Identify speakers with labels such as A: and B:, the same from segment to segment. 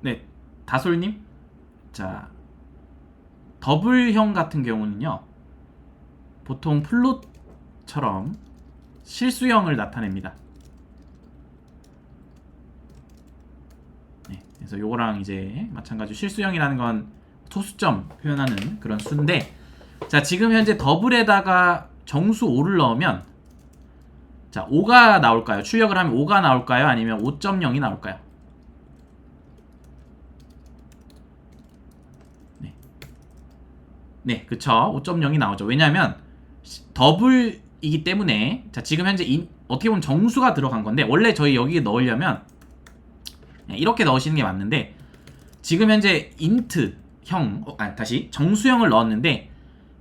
A: 네, 다솔님. 자, 더블형 같은 경우는요, 보통 플롯처럼 실수형을 나타냅니다. 네, 그래서 요거랑 이제 마찬가지로 실수형이라는 건 소수점 표현하는 그런 수인데, 자, 지금 현재 더블에다가 정수 5를 넣으면, 자, 5가 나올까요? 출력을 하면 5가 나올까요? 아니면 5.0이 나올까요? 네, 그쵸. 5.0이 나오죠. 왜냐하면 더블이기 때문에, 자, 지금 현재 어떻게 보면 정수가 들어간 건데, 원래 저희 여기에 넣으려면 이렇게 넣으시는 게 맞는데, 지금 현재 인트형, 다시 정수형을 넣었는데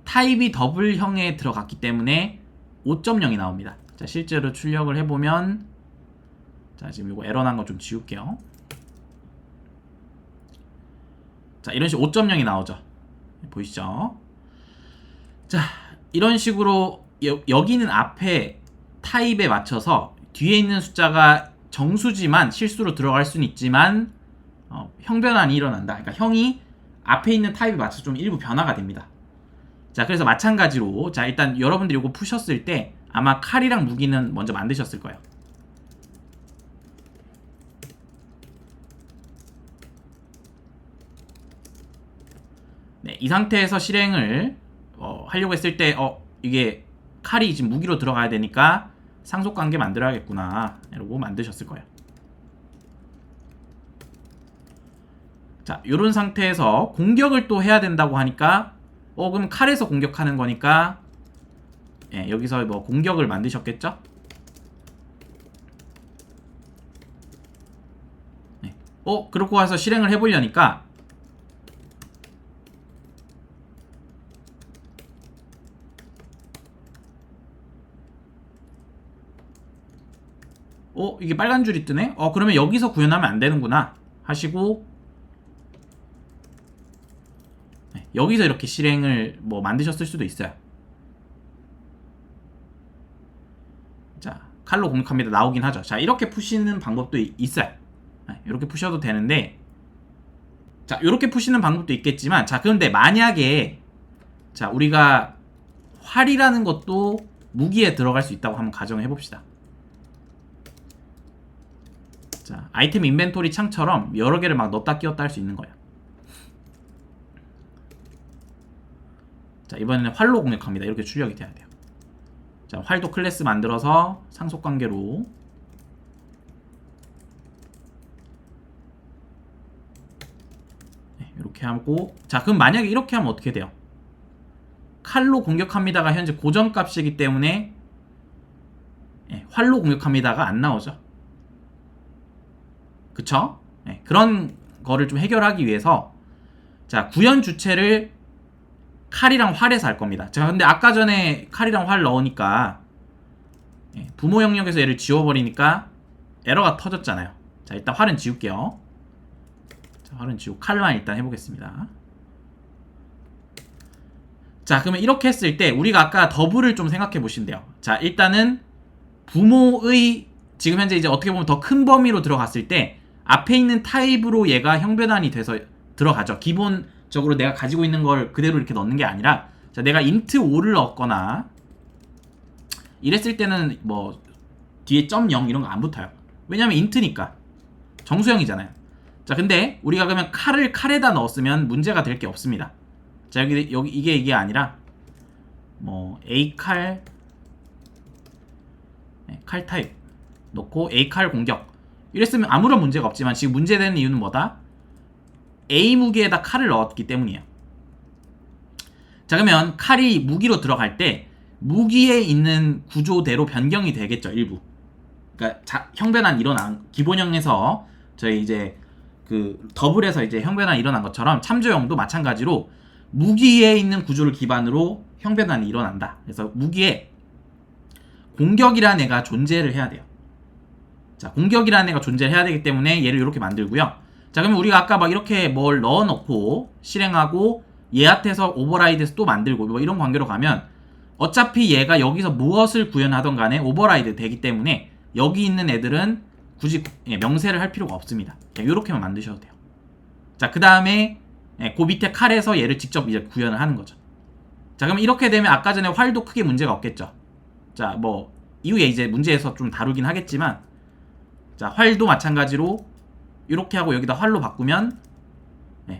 A: 타입이 더블형에 들어갔기 때문에 5.0이 나옵니다. 자, 실제로 출력을 해보면, 자, 지금 이거 에러 난 거 좀 지울게요. 자, 이런 식으로 5.0이 나오죠. 보이시죠? 자, 이런 식으로 여기는 앞에 타입에 맞춰서 뒤에 있는 숫자가 정수지만 실수로 들어갈 수는 있지만 형 변환이 일어난다. 그러니까 형이 앞에 있는 타입에 맞춰서 좀 일부 변화가 됩니다. 자, 그래서 마찬가지로, 자, 일단 여러분들이 이거 푸셨을 때 아마 칼이랑 무기는 먼저 만드셨을 거예요. 네, 이 상태에서 실행을 하려고 했을 때 이게 칼이 지금 무기로 들어가야 되니까 상속관계 만들어야겠구나 이러고 만드셨을 거예요. 자, 요런 상태에서 공격을 또 해야 된다고 하니까 그럼 칼에서 공격하는 거니까, 예, 여기서 뭐 공격을 만드셨겠죠? 네. 그렇고 와서 실행을 해보려니까 이게 빨간 줄이 뜨네? 그러면 여기서 구현하면 안 되는구나 하시고, 네, 여기서 이렇게 실행을 뭐 만드셨을 수도 있어요. 자, 칼로 공격합니다. 나오긴 하죠. 자, 이렇게 푸시는 방법도 있어요. 네, 이렇게 푸셔도 되는데, 자, 이렇게 푸시는 방법도 있겠지만, 자, 그런데 만약에, 자, 우리가 활이라는 것도 무기에 들어갈 수 있다고 한번 가정을 해봅시다. 자, 아이템 인벤토리 창처럼 여러 개를 막 넣었다 끼웠다 할 수 있는 거예요. 자, 이번에는 활로 공격합니다. 이렇게 출력이 돼야 돼요. 자, 활도 클래스 만들어서 상속관계로, 네, 이렇게 하고, 자, 그럼 만약에 이렇게 하면 어떻게 돼요? 칼로 공격합니다가 현재 고정값이기 때문에, 네, 활로 공격합니다가 안 나오죠. 그쵸? 네, 그런 거를 좀 해결하기 위해서, 자, 구현 주체를 칼이랑 활에서 할 겁니다. 자, 근데 아까 전에 칼이랑 활 넣으니까 부모 영역에서 얘를 지워버리니까 에러가 터졌잖아요. 자, 일단 활은 지울게요. 자, 활은 지우고 칼만 일단 해보겠습니다. 자, 그러면 이렇게 했을 때 우리가 아까 더블을 좀 생각해 보시면 돼요. 자, 일단은 부모의 지금 현재 이제 어떻게 보면 더 큰 범위로 들어갔을 때 앞에 있는 타입으로 얘가 형변환이 돼서 들어가죠. 기본적으로 내가 가지고 있는 걸 그대로 이렇게 넣는 게 아니라, 자, 내가 int 5를 넣거나 이랬을 때는 뭐 뒤에 .0 이런 거 안 붙어요. 왜냐면 int니까 정수형이잖아요. 자, 근데 우리가 그러면 칼을 칼에다 넣었으면 문제가 될 게 없습니다. 자, 여기 이게 아니라 뭐 a 칼, 네, 칼 타입 넣고 a 칼 공격 이랬으면 아무런 문제가 없지만, 지금 문제되는 이유는 뭐다? A 무기에다 칼을 넣었기 때문이에요. 자, 그러면 칼이 무기로 들어갈 때 무기에 있는 구조대로 변경이 되겠죠, 일부. 그러니까 형변환 일어난 기본형에서 저희 이제 그 더블에서 이제 형변환 일어난 것처럼 참조형도 마찬가지로 무기에 있는 구조를 기반으로 형변환이 일어난다. 그래서 무기에 공격이라는 애가 존재를 해야 돼요. 자, 공격이라는 애가 존재를 해야 되기 때문에 얘를 이렇게 만들고요. 자, 그러면 우리가 아까 막 이렇게 뭘 넣어놓고 실행하고 얘한테서 오버라이드해서 또 만들고 뭐 이런 관계로 가면 어차피 얘가 여기서 무엇을 구현하던 간에 오버라이드 되기 때문에 여기 있는 애들은 굳이 명세를 할 필요가 없습니다. 이렇게만 만드셔도 돼요. 자, 그 다음에 그 밑에 칼에서 얘를 직접 이제 구현을 하는 거죠. 자, 그럼 이렇게 되면 아까 전에 활도 크게 문제가 없겠죠. 자, 뭐 이후에 이제 문제에서 좀 다루긴 하겠지만, 자, 활도 마찬가지로 이렇게 하고 여기다 활로 바꾸면,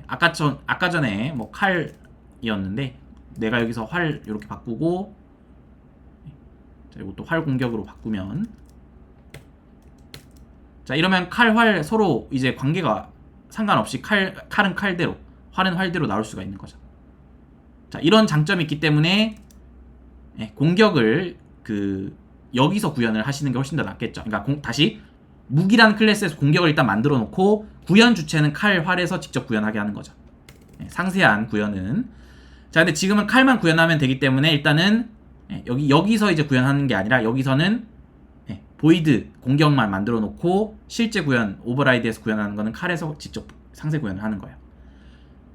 A: 아까 전에 뭐 칼이었는데 내가 여기서 활 이렇게 바꾸고, 자, 이것도 활 공격으로 바꾸면, 자, 이러면 칼, 활 서로 이제 관계가 상관없이 칼은 칼대로, 활은 활대로 나올 수가 있는 거죠. 자, 이런 장점이 있기 때문에 공격을 여기서 구현을 하시는 게 훨씬 더 낫겠죠. 그러니까 다시 무기라는 클래스에서 공격을 일단 만들어 놓고 구현 주체는 칼, 활에서 직접 구현하게 하는 거죠. 상세한 구현은. 자, 근데 지금은 칼만 구현하면 되기 때문에 일단은 여기서 이제 구현하는 게 아니라 여기서는 보이드 공격만 만들어 놓고 실제 구현 오버라이드에서 구현하는 거는 칼에서 직접 상세 구현을 하는 거예요.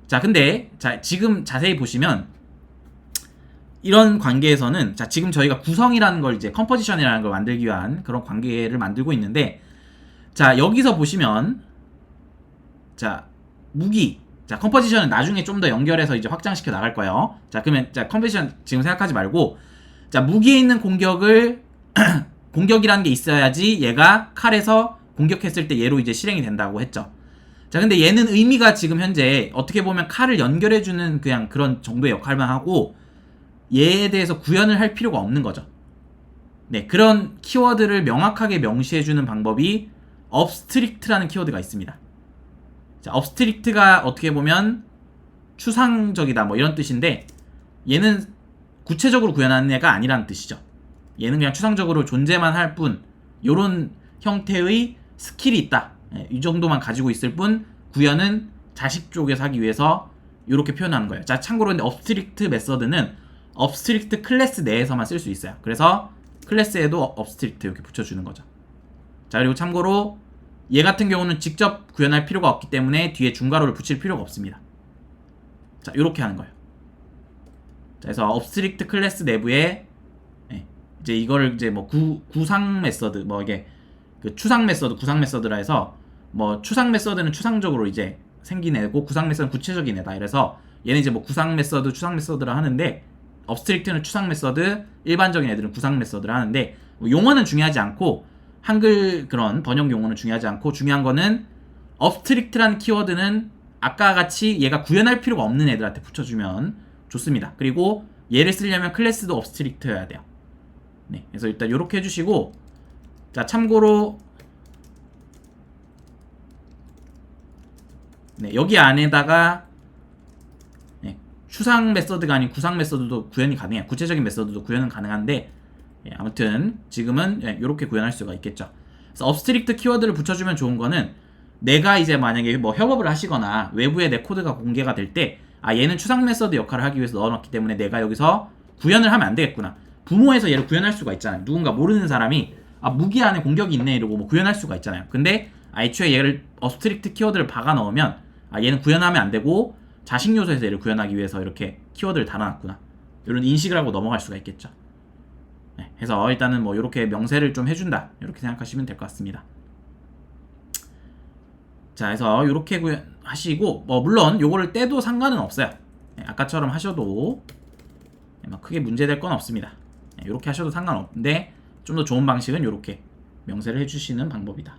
A: 자, 근데 지금 자세히 보시면 이런 관계에서는, 자, 지금 저희가 구성이라는 걸 이제 컴포지션이라는 걸 만들기 위한 그런 관계를 만들고 있는데, 자, 여기서 보시면, 자, 무기, 자, 컴포지션은 나중에 좀 더 연결해서 이제 확장시켜 나갈 거예요. 자, 그러면 자, 컴포지션 지금 생각하지 말고, 자, 무기에 있는 공격을 공격이라는 게 있어야지 얘가 칼에서 공격했을 때 얘로 이제 실행이 된다고 했죠. 자, 근데 얘는 의미가 지금 현재 어떻게 보면 칼을 연결해주는 그냥 그런 정도의 역할만 하고 얘에 대해서 구현을 할 필요가 없는 거죠. 네, 그런 키워드를 명확하게 명시해주는 방법이 업스트릭트라는 키워드가 있습니다. 자, 업스트릭트가 어떻게 보면 추상적이다 뭐 이런 뜻인데, 얘는 구체적으로 구현하는 애가 아니라는 뜻이죠. 얘는 그냥 추상적으로 존재만 할 뿐, 요런 형태의 스킬이 있다, 이 정도만 가지고 있을 뿐, 구현은 자식 쪽에서 하기 위해서 이렇게 표현하는 거예요. 자, 참고로 근데 업스트릭트 메서드는 업스트릭트 클래스 내에서만 쓸 수 있어요. 그래서 클래스에도 업스트릭트 이렇게 붙여주는 거죠. 자, 그리고 참고로 얘 같은 경우는 직접 구현할 필요가 없기 때문에 뒤에 중괄호를 붙일 필요가 없습니다. 자, 이렇게 하는 거예요. 자, 그래서 업스트릭트 클래스 내부에 이제 이거를 이제 뭐 구상 메서드, 뭐 이게 추상 메서드, 구상 메서드라 해서, 뭐 추상 메서드는 추상적으로 이제 생긴 애고 구상 메서드는 구체적인 애다. 이래서 얘는 이제 뭐 구상 메서드, 추상 메서드라 하는데, 업스트릭트는 추상 메서드, 일반적인 애들은 구상 메서드라 하는데, 용어는 중요하지 않고, 한글 그런 번역 용어는 중요하지 않고, 중요한 거는 업스트릭트라는 키워드는 아까 같이 얘가 구현할 필요가 없는 애들한테 붙여주면 좋습니다. 그리고 얘를 쓰려면 클래스도 업스트릭트여야 돼요. 네, 그래서 일단 이렇게 해주시고, 자, 참고로 여기 안에다가 추상 메서드가 아닌 구상 메서드도 구현이 가능해요. 구체적인 메서드도 구현은 가능한데, 아무튼 지금은 이렇게 구현할 수가 있겠죠. 그래서 업스트릭트 키워드를 붙여주면 좋은 거는, 내가 이제 만약에 뭐 협업을 하시거나 외부에 내 코드가 공개가 될 때, 얘는 추상 메서드 역할을 하기 위해서 넣어놨기 때문에 내가 여기서 구현을 하면 안 되겠구나. 부모에서 얘를 구현할 수가 있잖아요. 누군가 모르는 사람이 무기 안에 공격이 있네 이러고 뭐 구현할 수가 있잖아요. 근데 애초에 얘를 업스트릭트 키워드를 박아 넣으면 얘는 구현하면 안 되고 자식 요소에서 얘를 구현하기 위해서 이렇게 키워드를 달아놨구나, 이런 인식을 하고 넘어갈 수가 있겠죠. 해서 일단은 뭐 이렇게 명세를 좀 해준다, 이렇게 생각하시면 될 것 같습니다. 자, 해서 이렇게 하시고, 뭐 물론 요거를 떼도 상관은 없어요. 아까처럼 하셔도 크게 문제될 건 없습니다. 이렇게 하셔도 상관없는데, 좀 더 좋은 방식은 이렇게 명세를 해주시는 방법이다.